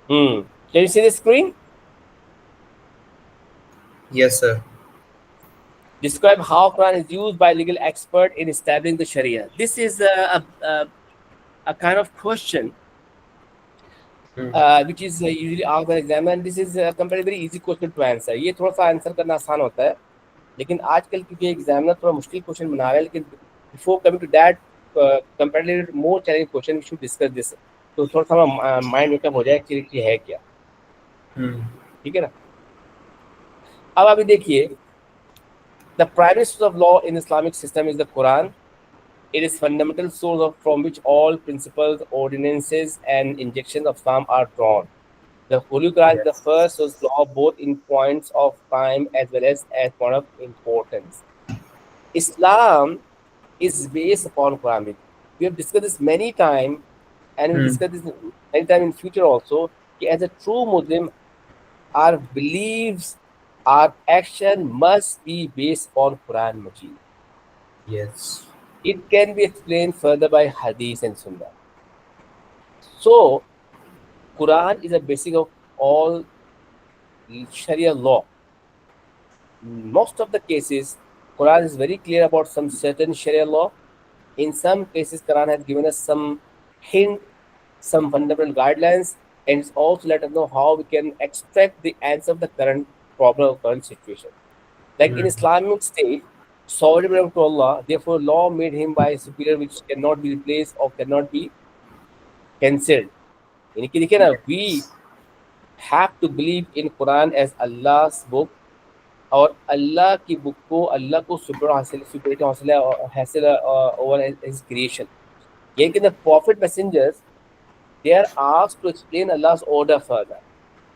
Can you see the screen? Yes, sir. Describe how Quran is used by legal expert in establishing the Sharia. This is a kind of question Hmm. which is usually asked by exam, and this is comparatively very easy question to answer. ये थोड़ा सा answer करना आसान होता है, लेकिन आजकल क्योंकि एग्जामिनर थोड़ा मुश्किल क्वेश्चन बना रहा है, लेकिन before coming to that comparatively more challenging question we should discuss this, तो थोड़ा सा माइंड मेकअप हो जाए कि है क्या। Hmm. ठीक है ना। अब अभी देखिए, the primary source of law in Islamic system is the Quran. It is fundamental source from which all principles, ordinances, and injunctions of Islam are drawn. The Holy Quran is the Yes. first source law both in points of time as point of importance. Islam is based upon Quran. We have discussed this many times, and we Hmm. discuss this many time in future also. As a true Muslim, our beliefs, our action must be based on Quran Majid. Yes. It can be explained further by Hadith and Sunnah. So, Quran is a basic of all Sharia law. Most of the cases, Quran is very clear about some certain Sharia law. In some cases, Quran has given us some hint, some fundamental guidelines, and it's also let us know how we can extract the answer of the current problem or current situation. Like in Hmm. Islamic State, sovereignty belongs to Allah. Therefore, law made him by a superior which cannot be replaced or cannot be cancelled. यानी कि देखिए ना, we Yes. have to believe in Quran as Allah's book, और अल्लाह की book को अल्लाह को सुपरिटी हासिल हासिल ओवर हिज क्रिएशन. यानी कि the profit messengers, they are asked to explain Allah's order further.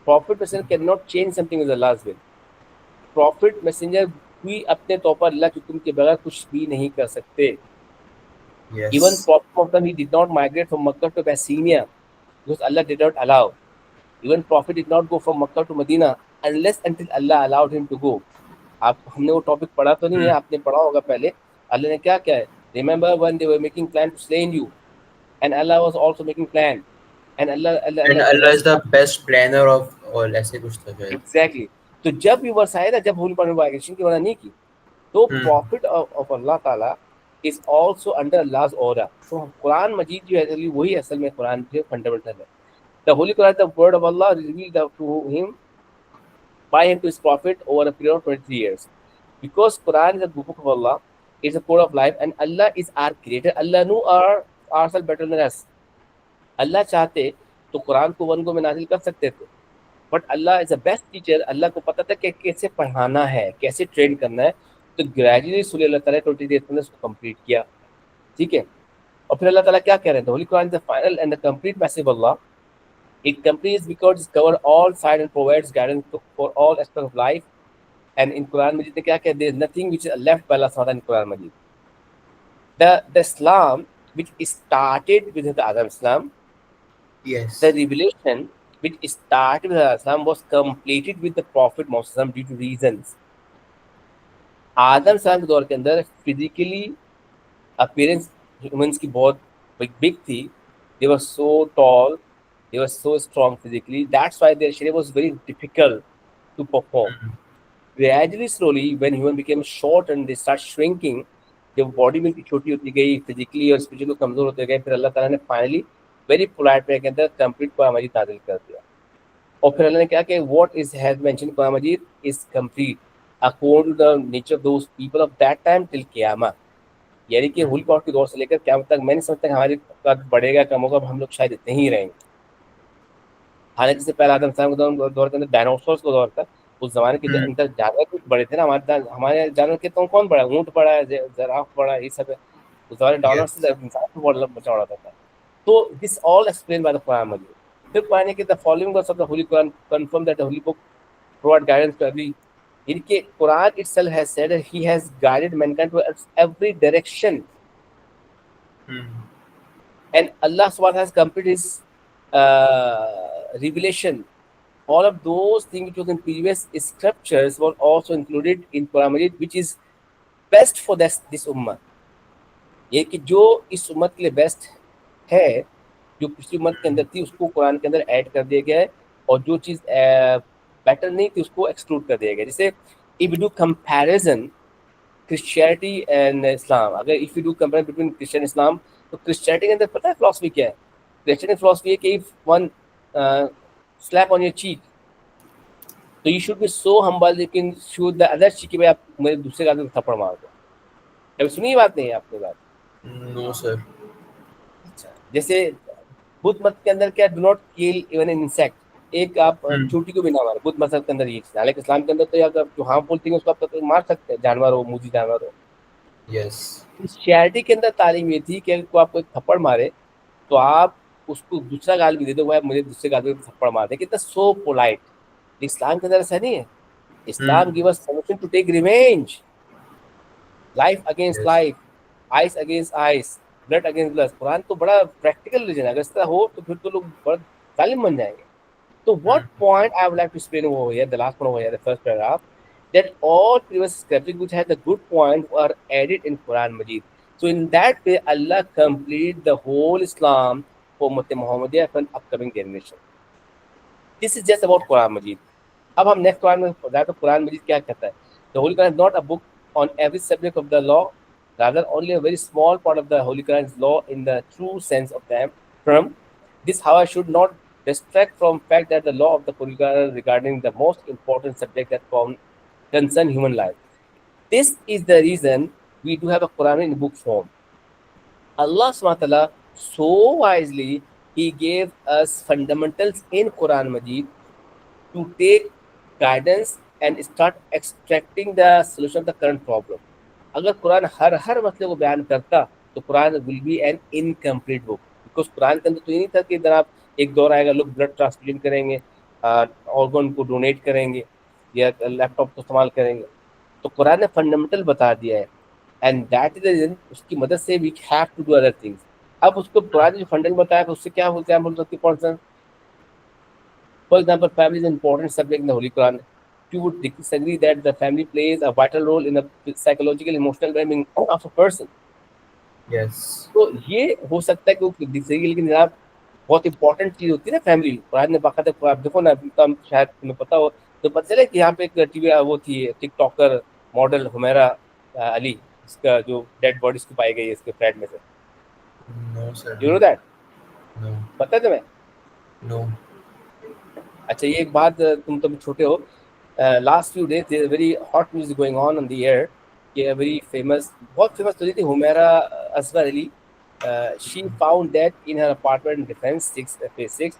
Prophet messenger cannot change something with Allah's will. Prophet messenger भी अपने तौर पर अल्लाह के हुक्म के बगैर कुछ भी नहीं कर सकते. Even Yes. Prophet of them, he did not migrate from Makkah to Abyssinia because Allah did not allow. Even Prophet did not go from Makkah to Medina unless until Allah allowed him to go. आप हमने वो topic पढ़ा तो नहीं है, Hmm. आपने पढ़ा होगा पहले. अल्लाह ने क्या क्या है, remember when they were making plan to slay in you, and Allah was also making plan, and Allah Allah And Allah Allah was is the best planner of all. ऐसे कुछ तो है. एग्जैक्टली. तो जब ये वर्ष आया था, जब होली पानी वाइग्रेशन की मना नहीं की, तो Hmm. प्रॉफिट ऑफ अल्लाह ताला इज आल्सो अंडर अल्लाह's ऑर्डर. तो कुरान मजीद जो है वही असल में कुरान के फंडामेंटल है. The holy Quran, the word of Allah revealed to him by him to his prophet over a period of 23 years. Because Quran is a book of Allah, it's a code of life, and Allah is our creator. Allah knew ourselves better than us. अल्लाह चाहते तो कुरान को one go में नाजिल कर सकते थे, but Allah is the best teacher. Allah को पता था कि कैसे पढ़ाना है, कैसे ट्रेन करना है. तो ग्रेजुअली सूर्य अल्लाह ताला 20 डेज में उसको कंप्लीट किया. ठीक है. और फिर अल्लाह ताला क्या कह रहे हैं, Holi Quran is the final and the complete message of Allah. It completes because it covers all sides and provides guidance for all aspects of life. And in Quran Majid ने क्या कहते, there is nothing which is left by Allah Subhanahu in Quran Majid. The Islam which started with the Adam Islam, the Yes. revelation which started with Adam Islam was completed with the Prophet Muhammad due to reasons. आदम सलाम के दौर के अंदर physically appearance humans की बहुत big थी. They were so tall, they were so strong physically. That's why their sharia was very difficult to perform. Gradually, slowly, when human became short and they start shrinking, जब body में छोटी होती गई, physically और spiritually कमजोर होते गए, फिर अल्लाह ताला ने फाइनली वेरी पोलाइट वे के अंदर कंप्लीट कुरान मजीद नाजिल कर दिया. और फिर अल्लाह ने क्या कि what is has mention Quran Majeed is complete according to the nature of those people of that time till क़यामत. यानी कि हुल कौर के दौर से लेकर क़यामत तक, मैं नहीं समझता कि हमारे कद बढ़ेगा कम होगा, हम लोग शायद इतने ही रहेंगे. हालांकि इससे पहले आदम साहब के दौर के अंदर डायनासोर्स का दौर था. उस जमाने के Hmm. अंदर जानवर कुछ बड़े थे ना. हमारे जानवर के तो कौन बड़ा है, ऊंट बड़ा है, जराफ बड़ा है, ये सब है. उस जमाने डायनासोर Yes. इंसान को बड़ा बचा उड़ाता था. तो this all explain by the Quran मजीद. फिर कुरान के the following verse of the holy Quran confirm that the holy book provide guidance to every. इनके Quran itself has said that he has guided mankind to every direction, Hmm. and Allah subhanahu wa ta'ala has completed his revelation. All of those things which was in previous scriptures were also included in Quran Majid, which is best for this ummah. ये कि जो इस उम्मत के लिए best है, जो पिछली उम्मत के अंदर थी, उसको कुरान के अंदर ऐड कर दिया गया है. और जो चीज़ बेटर नहीं थी उसको एक्सक्लूड कर दिया गया। जैसे if you do comparison Christianity and Islam, अगर if you do compare between Christian Islam, तो क्रिश्चियनिटी के अंदर पता है फिलॉसफी क्या है? क्रिश्चियन फिलॉसफी है कि if one slap on your cheek, तो you should be so humble you can show the other cheek कि भाई आप मेरे दूसरे आदमी को थप्पड़ मार दो। कभी सुनी ये बात नहीं है आपने बात? No, sir. अच्छा, जैसे बुद्ध मत के अंदर क्या, do not kill even an insect, एक आप चोटी को भी ना मारे, बुद्ध मत के अंदर ये चीज है। हालांकि इस्लाम के अंदर तो अगर जो हार्मफुल थिंग है उसको आप तो मार सकते हैं, जानवर हो, मुजी जानवर हो। Yes. क्रिश्चियनिटी के अंदर तालीम ये थी कि अगर कोई आपको एक थप्पड़ मारे तो आप उसको दूसरा गाल भी दे दो, भाई मुझे दूसरे गाल पे थप्पड़ मार दे, कितना सो पोलाइट। इस्लाम के अंदर ऐसा नहीं है। Islam give us permission to take revenge, life against Yes. Life, eye against eye, blood against blood. Quran तो बड़ा प्रैक्टिकल रिलीजन है, अगर इस तरह हो तो फिर तो लोग बड़ा जालिम बन जाएंगे। So what point I would like to explain over here, the last one over here, the first paragraph, that all previous scriptures which had the good point were added in Quran Majid. So in that way, Allah completed the whole Islam for Muhammadiyah for an upcoming generation. This is just about Quran Majid. अब हम next Quran में जाए तो कुरान मजीद क्या कहता है? The Holy Quran is not a book on every subject of the law, rather only a very small part of the Holy Quran's law in the true sense of the term. This, however, should not distract from fact that the law of the Holy Quran regarding the most important subject that concern human life. This is the reason we do have a Quran in book form. Allah SWT so wisely, He gave us fundamentals in Quran Majid to take guidance and start extracting the solution of the current problem. अगर कुरान हर मसले को बयान करता तो Quran will be N incomplete book, because Quran के अंदर तो ये नहीं था कि इधर आप एक दौर आएगा लोग ब्लड ट्रांसफ्यूजन करेंगे, ऑर्गन को डोनेट करेंगे या लैपटॉप को इस्तेमाल करेंगे। तो कुरान ने फंडामेंटल बता दिया है, and that is the reason उसकी मदद से we have to do other things. अब उसको कुरान जो फंडामेंटल बताया तो उससे क्या बोलते हैं, बोल सकते हैं for example, family is an important subject in the Holy Quran. You would disagree that the family plays a vital role in the psychological, emotional well-being of a person. Yes. तो ये हो सकता है कि वो disagree, लेकिन जनाब बहुत इंपॉर्टेंट चीज होती है ना फैमिली। कुरान ने बाकायदा, आप देखो ना, तो हम शायद तुम्हें पता हो, तो पता चले कि यहाँ पे एक टीवी वो थी टिकटॉकर मॉडल हुमैरा अली, इसका जो डेड बॉडी इसको पाई गई है इसके फ्लैट में से। No, sir. You know that? No. पता है तुम्हें? No. अच्छा, ये एक बात, तुम तो छोटे हो, last few days there very hot news going on the air कि वेरी फेमस, बहुत फेमस तो थी Humaira Asghar Ali. She found that in her apartment in Defence 6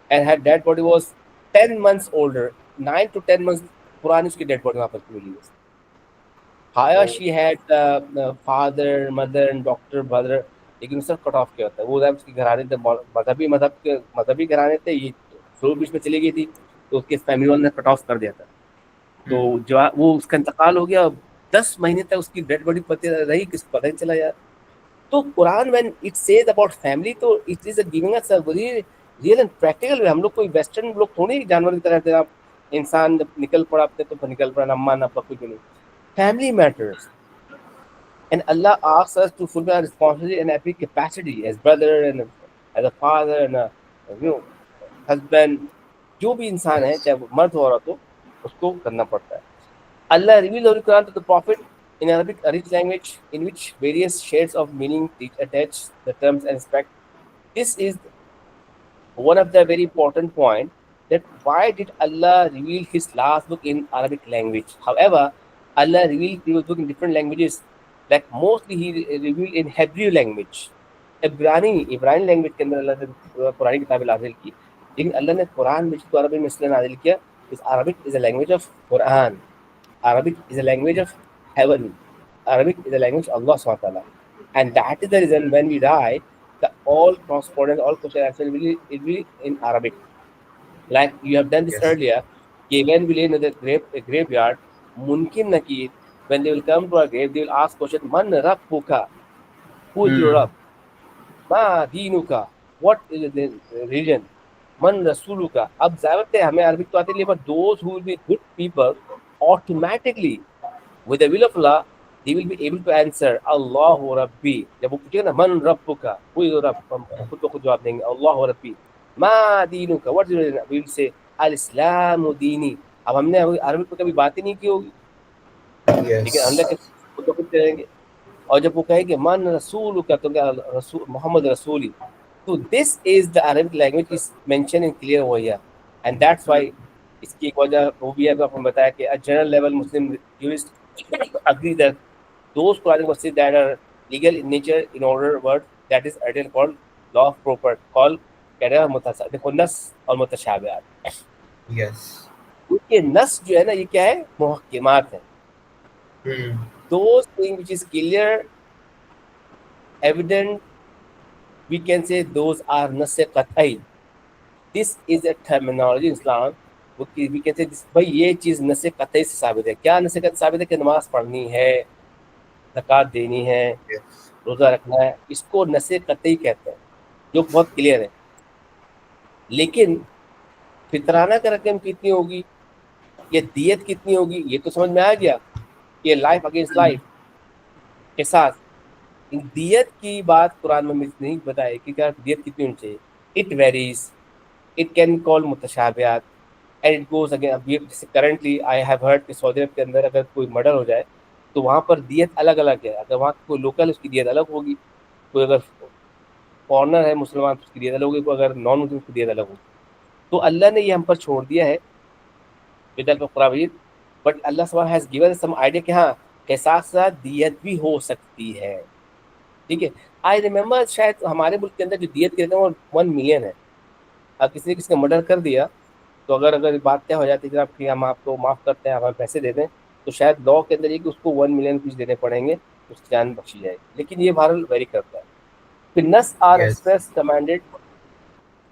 and her dead body was 10 months older, 9 to 10 months पुरानी उसकी dead body वहाँ पर मिली है। हाया she had father mother and doctor brother, लेकिन सब कट ऑफ किया होता है। वो उसके घराने थे मजहबी घराने थे, ये फ्लो बीच में चली गई थी तो उसके फैमिली वालों ने कट ऑफ कर दिया था। तो जो वो उसका इंतकाल हो गया, 10 महीने तक उसकी डेड बॉडी पता रही, किसको पता नहीं चला यार। तो Quran when it says about family, तो it is giving us a very real and practical way. हम लोग कोई वेस्टर्न लोग थोड़ी जानवर की तरह थे, आप इंसान जब निकल पड़ा अपने तो निकल पड़ा, अम्मा ना पापा कुछ नहीं। Family matters, and Allah asks us to fulfill our responsibility in every capacity as brother and as a father and a husband. जो भी इंसान है, चाहे वो मर्द हो औरत हो, उसको करना पड़ता है। Allah revealed the Quran to the Prophet in Arabic, a rich language in which various shades of meaning attach the terms and aspect. This is one of the very important point, that why did Allah reveal His last book in Arabic language? However, Allah revealed His book in different languages. Like mostly He revealed in Hebrew language, इब्रानी language के अंदर अल्लाह ने पुरानी किताबें नाज़िल की, लेकिन अल्लाह ने कुरान में तो अरबी में इसलिए नाज़िल किया, इस Arabic is a language of Quran, Arabic is a language of heaven, Arabic is a language of Allah सुब्हानहू व तआला, and that is the reason when we die the all correspondence, all question answer will be in Arabic. Like you have done this Yes. earlier, when we lay in the graveyard, Munkin Nakir, when they will come to our grave, they will ask question, Man Rabbuka, who is your Rabb? Ma Dinuka, what is the religion? Man Rasuluka. अब ज़ाहिर है हमें Arabic तो आती नहीं, but those who will be good people automatically with the will of Allah, they will be able to answer Allahu Rabbi. जब वो पूछेगा ना मन रब्बुका, who is your Rabb, हम खुद को खुद जवाब देंगे Allahu Rabbi. मा दीनुका, what is your religion? We will say अल इस्लाम दीनी। अब हमने अरबी पे कभी बात ही नहीं की होगी, लेकिन अल्लाह के Yes. तो कुछ करेंगे। और जब वो कहेंगे मन रसूल का, तो क्या रसूल मोहम्मद रसूली, तो this is the Arabic language is mention in clear over here, and that's why इसकी एक वजह वो भी है, तो आपको बताया कि general level Muslim jurists agree that those Quranic verses that are legal in nature in order word that is ideal called law of proper called कहते हैं मुतशा, देखो नस और मुतशाबिहात। Yes. ये नस जो है ना, ये क्या है, मुहक्किमात है। Hmm. those things which is clear evident, we can say those are nas qat'i। this is a terminology in Islam, we can say this, भाई ये चीज नस कतई से साबित है। क्या नस कतई साबित है? कि नमाज पढ़नी है, ज़कात देनी है, Yes. रोजा रखना है, इसको नस कतई कहते हैं, जो बहुत क्लियर है। लेकिन फितराना का रकम कितनी होगी, ये दियत कितनी होगी, ये तो समझ में आ गया कि लाइफ अगेंस्ट लाइफ के साथ। दियत की बात कुरान में नहीं बताई कि क्या दियत कितनी होनी चाहिए। It varies, it can call मुतशाबिहात एंड इट गोज अगेन। अभी जैसे करंटली आई हैव हर्ड कि सऊदी अरब के अंदर अगर कोई मर्डर हो जाए तो वहाँ पर दियत अलग अलग है। अगर वहाँ कोई लोकल, उसकी दियत अलग होगी, कोई अगर फॉरनर है मुसलमान तो उसकी दियत अलग होगी, कोई अगर नॉन मुस्लिम उसकी दियत अलग होगी। तो अल्लाह ने ये हम पर छोड़ दिया है विदल कुरान, बट अल्लाह सुब्हानहू हैज गिवन सम आइडिया कि हाँ के साथ साथ दियत भी हो सकती है। ठीक है, आई रिमेम्बर शायद हमारे मुल्क के अंदर जो दियत की रकम वो 1 मिलियन है। अब किसी ने किसी का मर्डर कर दिया तो अगर अगर बात क्या हो जाती है जनाब कि हम आपको माफ़ करते हैं, हमें पैसे दे दें, तो शायद लॉ के अंदर ये कि उसको 1 मिलियन रुपीज़ देने पड़ेंगे, उसकी जान बख्शी जाएगी। लेकिन ये भारत वेरी करता है। फिर नस are Yes. Express commanded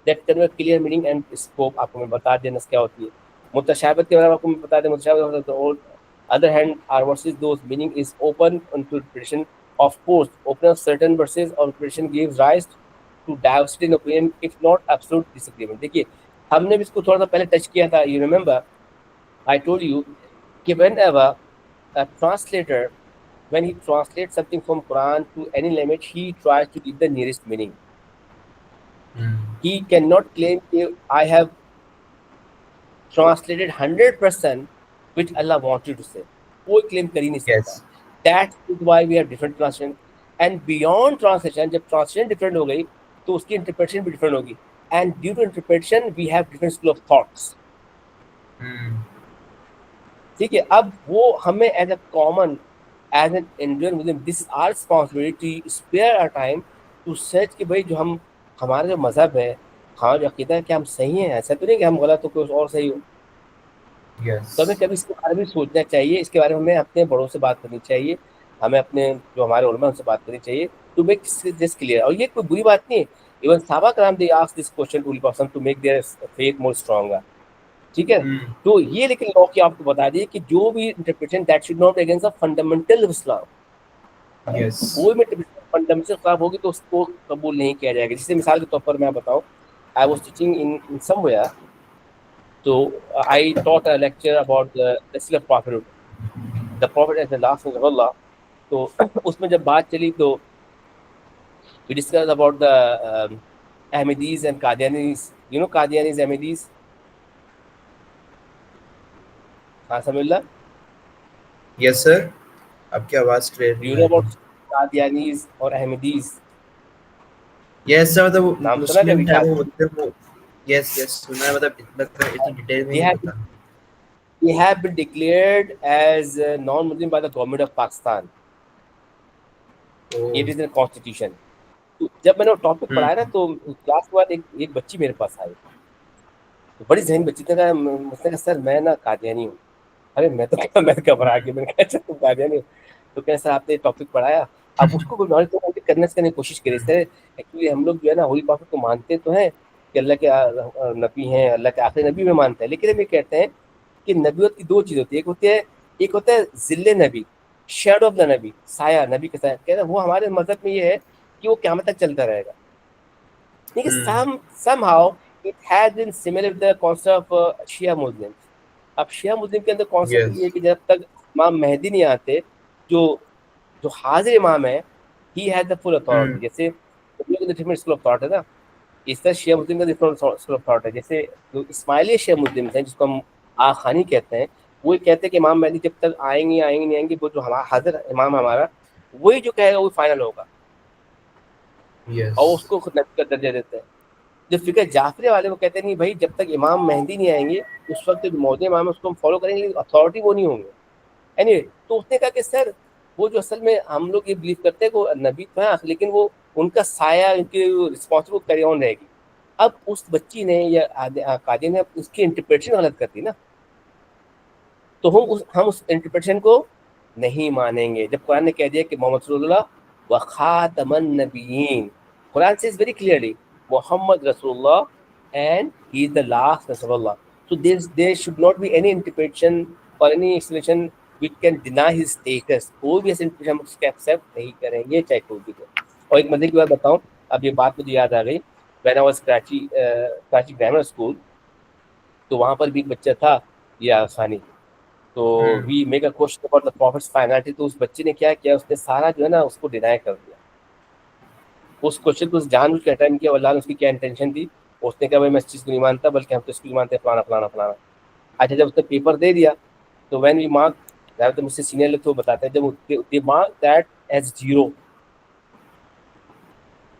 that convey clear meaning and scope. आपको मैं बता दिया नस क्या होती है। मुतशाबिहत के बारे में आपको मैं बता दें, मुतशाबिहत और other hand are verses those meaning is open to interpretation. Of course open of certain verses और interpretation gives rise to diversity in opinion if not absolute disagreement. देखिए हमने भी इसको थोड़ा सा पहले टच किया था। You remember I told you कि whenever a translator, when he translates something from Quran to any language, he tries to give the nearest meaning. Hmm. He cannot claim कि I have translated 100% which Allah wanted to say. कोई claim कर ही नहीं सकता। Yes. That is why we have different translation. And beyond translation, जब translation different हो गई तो उसकी interpretation भी different होगी। And due to interpretation, we have different school of thoughts. Hmm. ठीक है, अब वो हमें as a common as an Indian Muslim, this are responsibility to spare our time to search कि भाई जो हम हमारा जो मज़हब है, हमारा जो अकीदा है, क्या हम सही हैं? ऐसा तो नहीं कि हम गलत हो, कोई और सही हो। तो हमें Yes. कभी इसके बारे में सोचना चाहिए, इसके बारे में हमें अपने बड़ों से बात करनी चाहिए, हमें अपने जो हमारे उलमा उनसे बात करनी चाहिए टू मेक दिस क्लियर। और ये कोई बुरी बात नहीं है। इवन सहाबा कराम they ask this question to person to make their faith more stronger. ठीक है, Hmm. तो ये लेकिन लॉ की आपको बता दिए कि जो भी interpretation that should not against the fundamental of Islam. Yes. कोई भी इंटरप्रिटेशन फंडामेंटल खराब होगी तो उसको कबूल नहीं किया जाएगा। जैसे मिसाल के तौर पर मैं बताऊं, I was teaching in somewhere, तो I taught a lecture about the रेसल of prophet, the prophet as the last of Allah. तो उसमें जब बात चली तो we discuss about the Ahmadis and Qadianis. You know Qadianis, Ahmadis, हाँ समझ ला, Yes, sir. आपकी आवाज क्लियर यू नहीं नो आ अबाउट रही। कादियानीज और अहमदीज, Yes, sir. मतलब नाम सुना मुस्लिम कभी? है वो, मतलब वो। Yes, yes. सुना है, मतलब इतना इतना डिटेल में They नहीं have पता। they have been declared as non-Muslim by the government of Pakistan. Oh. It is in the constitution. तो जब मैंने वो टॉपिक Hmm. पढ़ाया ना तो क्लास के बाद एक एक बच्ची मेरे पास आई, तो बड़ी जहन बच्ची ने कहा, मुझसे कहा सर मैं ना कादियानी हूँ। अरे मैं घबरा गया, मैंने कहा अच्छा तुम कादियानी हो? तो कह सर आपने टॉपिक पढ़ाया। अब उसको कोई नॉलेज तो करने की कोशिश करी सर। एक्चुअली हम लोग जो है ना होली प्रॉफिट को मानते तो हैं कि अल्लाह के नबी हैं, अल्लाह के आखिरी नबी में मानते हैं, लेकिन हम ये कहते हैं कि नबूवत की दो चीज़ होती है। एक होता है जिल्ले नबी, शेडो ऑफ द नबी, साया नबी के साया। कहते हैं वो हमारे मजहब में ये है कि वो क़यामत तक चलता रहेगा। देखिए Hmm. somehow it has been similar with the concept of शिया मुस्लिम। अब शिया मुस्लिम के अंदर कॉन्सेप्ट ये है Yes. कि जब तक इमाम मेहदी नहीं आते, जो हाजिर इमाम है, he has the full Hmm. Authority. जैसे डिफरेंट स्कूल ऑफ थॉट है ना, इस तरह शिया मुस्लिम का डिफरेंट स्कूल ऑफ थॉट है। जैसे जो इस्माइली शिया मुस्लिम हैं जिसको हम आखानी कहते हैं, वो ये कहते हैं कि इमाम महदी जब तक आएंगे आएंगे नहीं आएंगे, वो जो हमारा हाजिर इमाम हमारा वही जो कहेगा वो फाइनल होगा, Yes. और उसको खुद नबी का दर्जा देते हैं। जो फिक्र जाफरी वाले वो कहते हैं नहीं भाई, जब तक इमाम मेहदी नहीं आएंगे उस वक्त जो मौजूद इमाम है उसको हम फॉलो करेंगे, लेकिन अथॉरिटी वो नहीं होंगे। एनीवे, तो उसने कहा कि सर वो जो असल में हम लोग ये बिलीव करते हैं वो नबी तो है, लेकिन वो उनका साया उनकी रिस्पॉन्सिबल कैरी ऑन रहेगी। अब उस बच्ची ने या काजी ने उसकी इंटरप्रिटेशन गलत कर दी ना, तो हम उस इंटरप्रिटेशन को नहीं मानेंगे। जब कुरान ने कह दिया कि मोहम्मद रसूलुल्लाह व खातमन नबीयीन, Quran says very clearly Muhammad रसूलुल्लाह and he is the last रसूलुल्लाह, so there should not be any interpretation or any explanation which can deny his status। कोई भी ऐसे इंटरप्रिटेशन हम उसके एक्सेप्ट नहीं करेंगे, चाहे कोई भी हो। और एक मजे की बात बताऊं, अब ये बात मुझे याद आ गई, when I was Karachi grammar school, तो वहाँ पर भी एक बच्चा था ये आसानी, तो we make a question about the prophets finality, तो उस बच्चे ने क्या किया, उसने सारा जो है ना उसको डिनाई कर दिया। उस क्वेश्चन को जानबूझ के अटेम्प्ट किया, अल्लाह ने उसकी क्या इंटेंशन थी। उसने कहा भाई मैं इस चीज़ को नहीं मानता, बल्कि हम तो इसको मानते हैं फलाना फलाना फलाना। अच्छा, जब उसने पेपर दे दिया तो व्हेन वी मार्क, तो मुझसे सीनियर लोग तो बताते हैं, जब दे मार्क दैट एज 0,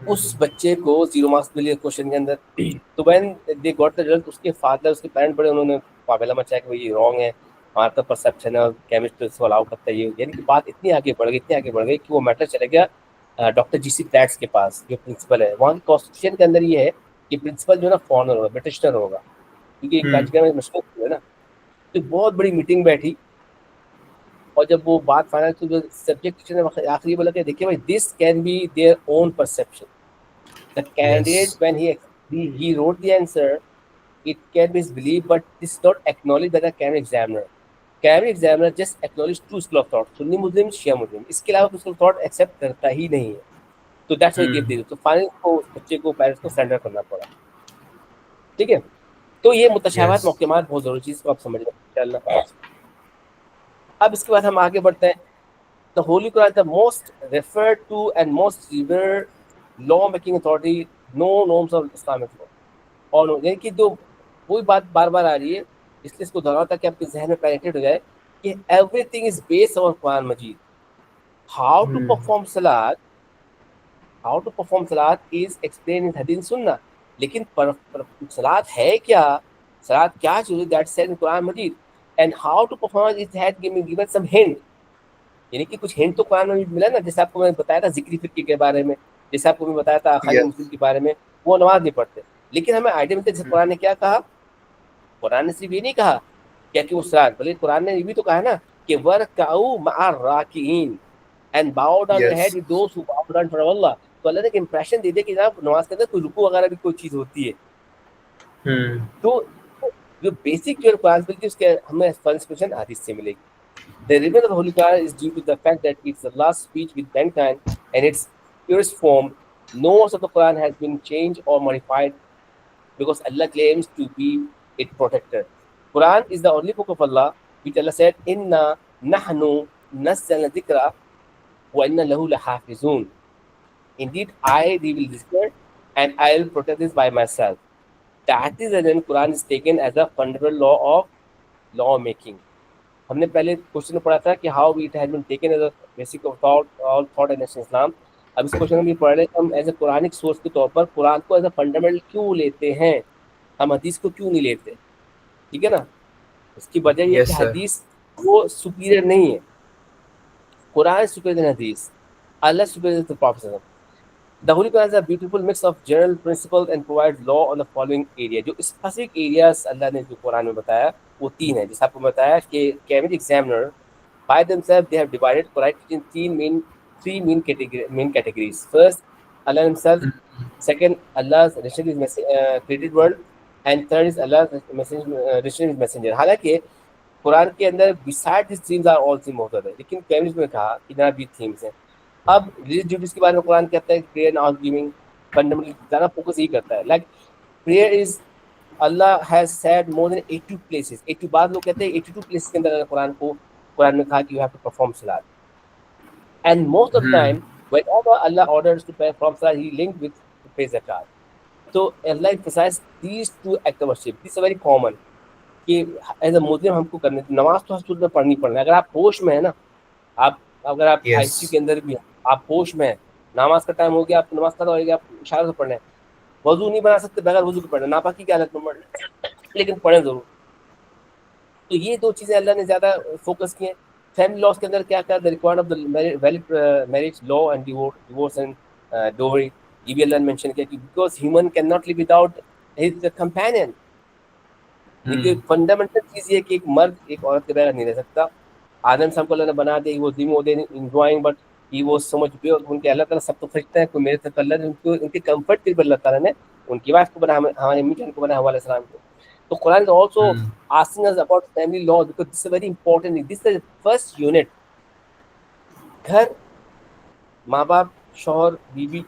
उस बच्चे को 0 मार्क्स मिले क्वेश्चन के अंदर। तो when they got the result, उसके फादर उसके पेरेंट बड़े उन्होंने पाबेला मचाया कि भाई ये रॉन्ग है, हमारा तो परसेप्शन है और केमिस्ट्री इसको अलाउ करता है ये। यानी कि बात इतनी आगे बढ़ गई, इतनी आगे बढ़ गई कि वो मैटर चला गया डॉक्टर जीसी फ्लैट्स के पास, जो प्रिंसिपल है वहाँ की कॉन्स्टिट्यूशन के अंदर ये है कि प्रिंसिपल जो है ना फॉरनर होगा, ब्रिटिशनर होगा, क्योंकि कांचीगढ़ में मुश्किल है ना। तो बहुत बड़ी मीटिंग बैठी, और जब वो बात फाइनल, तो जो सब्जेक्ट टीचर ने आखिरी बोला कि देखिए भाई, this can be their own perception, the candidate Yes. when he wrote the answer, it can be his belief, but this is not acknowledged by the Cambridge examiner. Cambridge examiner just acknowledged two school of thought, Sunni Muslim, Shia Muslim, इसके अलावा कोई school of thought accept करता ही नहीं है। तो that's why give the, तो final को बच्चे को पेरेंट्स को सरेंडर करना पड़ा। ठीक है, तो ये मुतशाबात Yes. मौक़िमात बहुत जरूरी चीज़ को आप समझ लें इंशाअल्लाह। अब इसके बाद हम आगे बढ़ते हैं। The Holy Quran is the most referred to and most revered law-making authority, no norms of Islamic law। और यानी कि जो वही बात बार बार आ रही है, इसलिए इसको दोहराओ ताकि आपके जहन में पेनिट्रेट हो जाए कि everything is based on Quran Majeed. How to perform सलात इज एक्सप्लेन इन हदीस सुन्ना, लेकिन सलात है क्या, सलात क्या चीज़ है, that said in Quran Majeed, and how to perform it had given some hint. यानी कि कुछ हिंट तो कुरान में मिला ना, जैसे आपको मैंने बताया था जिक्री फिक्र के बारे में, जैसे आपको मैं बताया था खाली Yes. मुस्लिम के बारे में, वो नमाज नहीं पढ़ते, लेकिन हमें आइडिया मिलता है जैसे कुरान ने क्या कहा। कुरान ने सिर्फ ये नहीं कहा क्या कि वो सलात, बल्कि कुरान ने ये भी तो कहा ना कि वरकाऊ मअर राकिईन and bow down your head Yes. With those who bow down for Allah. तो अल्लाह ने एक इंप्रेशन दे दिया कि जनाब नमाज के अंदर कोई रुकू वगैरह भी कोई चीज होती है। तो जो बेसिक जो कुरान बिल्कुल उसके हमें इंस्पिरेशन हदीस से मिलेगी। The revival of the Holy Quran is due to the fact that it's the last speech with mankind and its purest form. No words of the Quran has been changed or modified because Allah claims to be its protector. Quran is the only book of Allah which Allah said, "Inna nahnu nazzalna dhikra wa inna lahu lahafizun." Indeed, I reveal this word and I will protect this by myself. That is the reason Quran is taken as a fundamental law of lawmaking. हमने पहले question पढ़ा था कि how it has been taken as a basic of thought and Islam. अब इस question में भी पढ़ रहे हैं हम एज ए कुरानिक सोर्स के तौर पर कुरान को एज अ फंडामेंटल क्यों लेते हैं, हम हदीस को क्यों नहीं लेते। ठीक है ना, इसकी वजह ये Yes, कि sir. हदीस वो सुपीरियर नहीं है, कुरान सुपीरियर देन हदीस, Allah superior than prophet. The Holy Quran is a beautiful mix of general principles and provides law on the following area। जो specific areas अल्लाह ने जो कुरान में बताया वो 3 है। जैसे आपको बताया कि Cambridge examiner by themselves they have divided Quran in three main categories। First, Allah Himself; second, Allah's relation with created world; and third is Allah's relation with messenger। हालांकि कुरान के अंदर besides these themes are all themes होता है, लेकिन Cambridge में कहा कि जनाब ये themes हैं। अब रिलीजियस ड्यूटीज के बारे में कुरान कहता है प्रेयर एंड आल्मगिविंग फंडामेंटली ज़्यादा फोकस यही करता है। Like prayer is Allah has said more than 82 places, 80 बाद लोग कहते हैं 82 प्लेसेस के अंदर कुरान में कहा कि you have to perform salat. And most of the time whenever Allah orders to perform salat he linked with pay zakat. तो Allah emphasize these two act of worship. This is very common कि एज अ मुस्लिम हमको करने, नमाज तो हर में पढ़नी पड़ना है। अगर आप होश में है ना, आप अगर आप आईसीयू के Yes. अंदर भी हैं, आप होश में है, नमाज का टाइम हो गया, आप नमाज खत्म हो गया, आप इशारे से पढ़ना है, वजू नहीं बना सकते, बगैर वजू के पढ़ना, नापाकी की हालत में पढ़ना है, लेकिन पढ़ें जरूर। तो ये दो चीजें अल्लाह ने ज्यादा फोकस की हैं। फैमिली लॉस के अंदर क्या क्या, the required of the valid marriage law and divorce and dowry, ये भी अल्लाह ने मेंशन किया कि because human can not live without his companion. देखिए फंडामेंटल चीज ये कि एक मर्द एक औरत के बगैर नहीं रह सकता। आदम साहब को अल्लाह ने बना दिया, वो जिम होते इंजॉइंग, बट ही वो समझ पे, और उनके अल्लाह ताला सब तो फरिश्ते हैं, कोई मेरे तक अल्लाह ने उनको उनके कंफर्ट के लिए अल्लाह ताला ने उनकी वाइफ को बना, हमारे अम्मी जान को बना, हवाले सलाम को। तो Quran is also asking us about family law because this is very important, this is the first unit. घर, माँ बाप, शौहर, बीवी,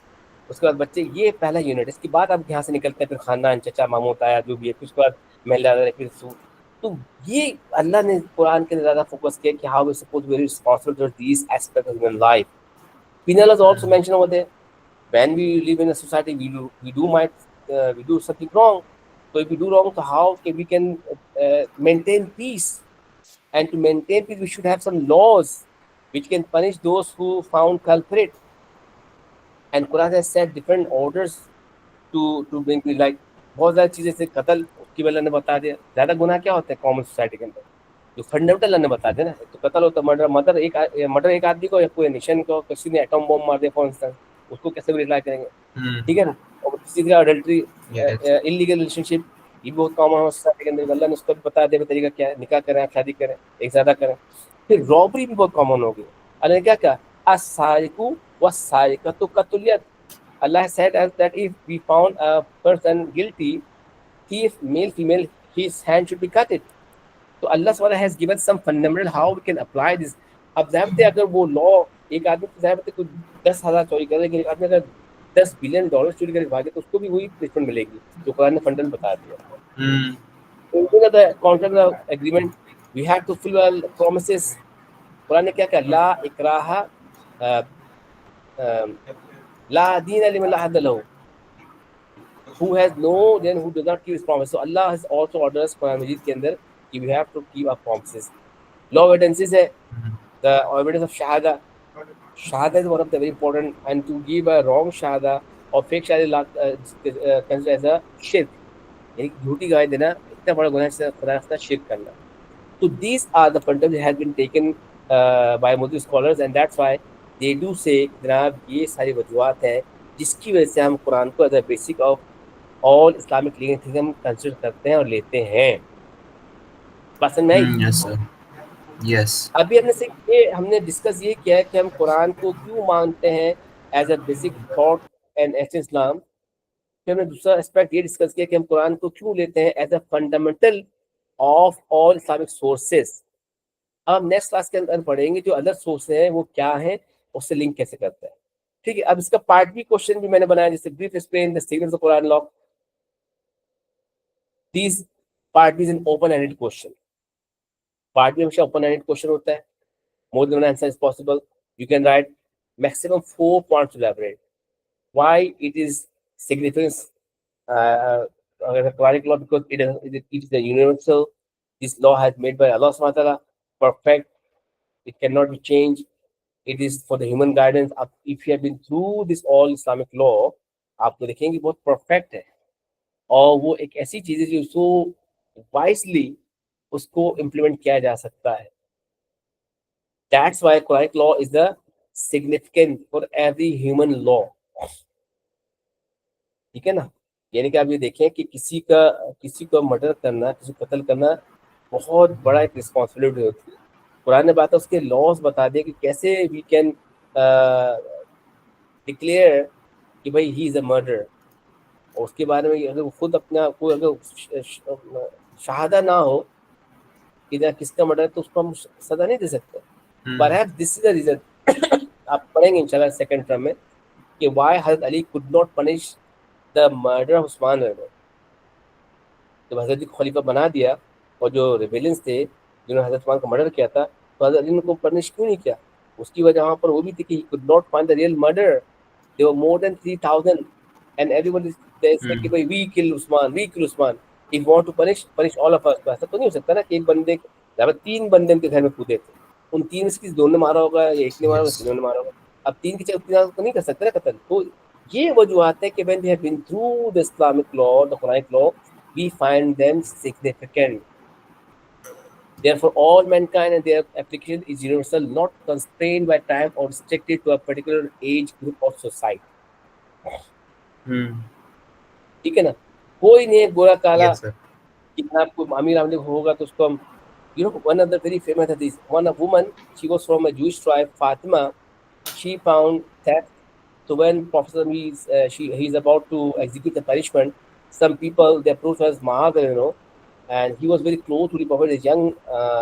उसके बाद बच्चे, ये पहला यूनिट। इसके बाद आप यहाँ से निकलते हैं, फिर खानदान, चचा, मामू, ताया, जो भी है, फिर उसके बाद महिला, फिर सू। तो ये अल्लाह ने कुरान के अंदर ज्यादा फोकस किया कि how we suppose very responsible towards these aspects of human life. Penal is also mentioned over there. When we live in a society, we do something wrong. So if we do wrong, so how can we maintain peace? And to maintain peace, we should have some laws which can punish those who found culprit. And Quran has set different orders to bring peace. Like बहुत सारी चीजें से कत्ल की अल्लाह ने बता दिया। ज्यादा गुनाह क्या होते हैं कॉमन सोसाइटी के अंदर, जो फंडामेंटल अल्लाह ने बता दिया ना, तो कत्ल होता है, मर्डर एक आदमी को, या कोई नेशन को, किसी ने एटम बम मार दिया फॉर इंस्टेंस, उसको कैसे भी रिप्लाई करेंगे, ठीक है ना। और किसी का अडल्ट्री, Yes. इलीगल रिलेशनशिप, ये भी बहुत कॉमन है सोसाइटी के अंदर, अल्लाह ने उसको भी बता दिया तरीका क्या है, निकाह करें, आप शादी करें, एक ज्यादा करें। फिर रॉबरी भी बहुत कॉमन हो गई। अल्लाह ने क्या कहा, असारिकु वसारिकतु कतुलियत। Allah has said as that if we found a person guilty, thief, male, female, his hand should be cut it. तो अल्लाह सुब्हानहू has given some fundamental how we can apply this. अब ज़ाहिर है अगर वो लॉ, एक आदमी तो ज़ाहिर है कुछ 10,000 चोरी करे, लेकिन एक आदमी अगर $10 बिलियन चोरी करके भागे तो उसको भी वही पनिशमेंट मिलेगी, जो कुरान ने फंडामेंटल बता दिया। तो the contract agreement, we have to fulfil promises. Quran ने क्या कहा, ला इकराहा ला दीन लिमन ला हद लहू, who has no, then who does not keep his promise. So Allah has also ordered us Quran Majid के अंदर कि we have to keep our promises. Law evidences है, the evidence of shahada. Shahada is one of the very important, and to give a wrong shahada or fake shahada considered as a shirk. एक झूठी गवाही देना इतना बड़ा गुनाह है, खुदा का शिर्क करना। So these are the fundamentals that have been taken by Muslim scholars, and that's why they do say जनाब ये सारी वजूहत हैं जिसकी वजह से हम कुरान को as a basic of all Islamic legal things हम कंसिडर करते हैं और लेते हैं। पसंद में आई? Yes, sir. Yes. अभी हमने डिस्कस ये किया है कि हम कुरान को क्यों मानते हैं as a basic thought and essence Islam. फिर हमने दूसरा एस्पेक्ट ये डिस्कस किया कि हम कुरान को क्यों लेते हैं as a fundamental of all Islamic sources. अब नेक्स्ट क्लास के अंदर पढ़ेंगे जो अदर सोर्स हैं वो क्या हैं, उससे लिंक कैसे करते हैं। ठीक है, अब इसका पार्ट बी क्वेश्चन भी मैंने बनाया, जैसे brief explain the signals of Quran law. This part B is an open ended question. Part B हमेशा ओपन एंडेड क्वेश्चन होता है, more than one answer is possible. You can write maximum 4 points to elaborate why it is significant. Quranic law, because it is a universal. This law has made by Allah subhanahu wa ta'ala, perfect. It cannot be changed. It is for the human guidance. If you have been through this all Islamic law, आप तो देखेंगे बहुत perfect है, और वो एक ऐसी चीज है जो उसको वाइजली उसको इम्प्लीमेंट किया जा सकता है। That's why Quranic law is the significant for every human law. ठीक है ना, यानी कि आप ये देखें कि किसी को मर्डर करना, किसी को कत्ल करना बहुत बड़ा एक रिस्पॉन्सिबिलिटी होती है। कुरान ने बात है, उसके लॉज बता दिए कि कैसे वी कैन डिक्लेयर कि भाई ही इज अ मर्डर, और उसके बारे में अगर खुद अपना कोई अगर शहादा ना हो कि ना किसका मर्डर है तो उसको हम सजा नहीं दे सकते। Perhaps this is the reason आप पढ़ेंगे इंशाल्लाह सेकंड टर्म में कि why हज़रत Ali could not punish the murder of Usman. जब हज़रत को खलीफा बना दिया और जो रिबेलियंस थे जिन्होंने हज़रत उस्मान का मर्डर किया था, तो हज़रत अली ने को पनिश क्यों नहीं किया? उसकी वजह वहाँ पर वो भी थी कि he could not find the real murderer. There were more than 3,000 and everyone is they say कि भाई we kill Usman, if you want to punish all of us, तो ऐसा तो नहीं हो सकता ना कि एक बंदे जब 3 बंदे उनके घर में कूदे थे, उन 3 में से किसी 2 ने मारा होगा या एक ने मारा होगा, 3 ने मारा होगा, अब 3 की जगह 3 तो नहीं कर सकते ना कत्ल। तो ये वजूहत है कि when we have been through the Islamic law, the Quranic law, we find them significant. Therefore, all mankind and their application is universal, not constrained by time or restricted to a particular age group or society. ठीक है ना, कोई नहीं है गोरा काला Yes, sir. कि आपको अमीर आमले होगा तो उसको हम, you know, one of the very famous hadith, one woman, she was from a Jewish tribe, Fatima, she found theft. So when Prophet he's about to execute the punishment, some people they approached us Mu'adh, you know, and he was very close to the Prophet, a young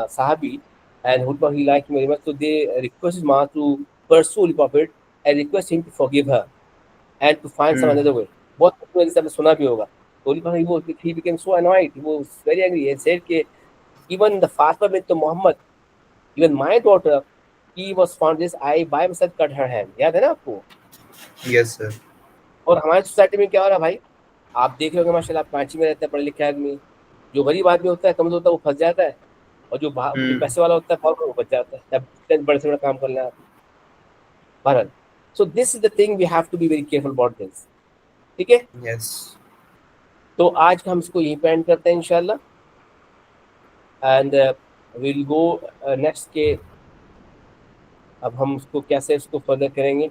Sahabi, and he liked him very much. So they requested Mu'adh to pursue the Prophet and request him to forgive her and to find some another way. बहुत कुछ आपने सुना भी होगा। तो he became so annoyed, he was very angry and said कि even the Fatima bint Muhammad, even my daughter, he was found this, I by myself cut her hand. याद है ना आपको? Yes, sir. और हमारी सोसाइटी में क्या हो रहा है भाई, आप देख रहे होंगे माशाल्लाह, आप कराची में रहते हैं पढ़े लिखे आदमी, जो गरीब आदमी होता है कमजोर होता है वो फंस जाता है, और जो पैसे वाला होता है वो बच जाता है, जब बड़े से बड़ा काम कर लें आप। Bharat, so this is the thing, we have to be very careful about this. ठीक है, Yes. तो आज हम इसको यहीं पे एंड करते हैं इंशाल्लाह, एंड विल गो नेक्स्ट के अब हम उसको कैसे इसको फर्दर करेंगे।